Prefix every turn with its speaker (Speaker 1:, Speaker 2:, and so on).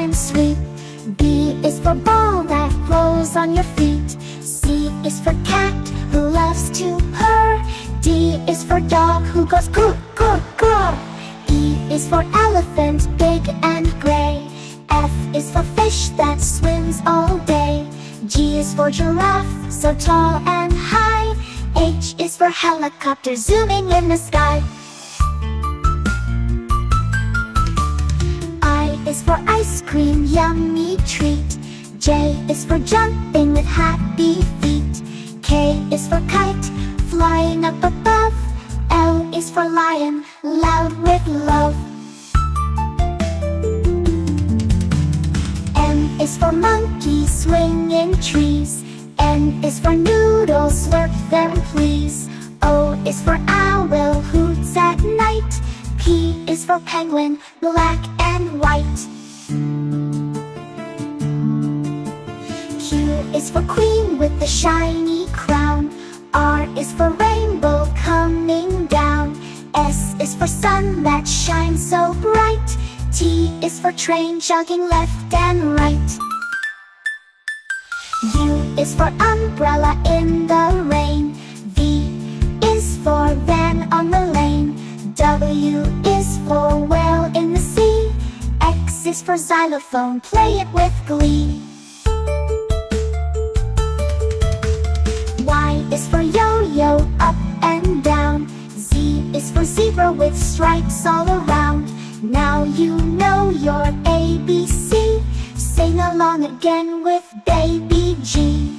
Speaker 1: and sweet. B is for ball that rolls on your feet. C is for cat who loves to purr. D is for dog who goes grr, grr, grr. E is for elephant, big and gray. F is for fish that swims all day. G is for giraffe, so tall and high. H is for helicopter zooming in the sky. I is for ice cream, yummy treat. J is for jumping with happy feet. K is for kite, flying up above. L is for lion, loud with love. M is for monkey, swinging trees. N is for noodles, slurp them please. O is for owl, hoots at night. P is for penguin, black and white. Q is for queen with the shiny crown. R is for rainbow coming down. S is for sun that shines so bright. T is for train jogging left and right. U is for umbrella in the rain. V is for van on the lane. W is for whale in the sea. X is for xylophone, play it with glee. Y is for yo-yo, up and down. Z is for zebra with stripes all around. Now you know your ABC. Sing along again with Baby G.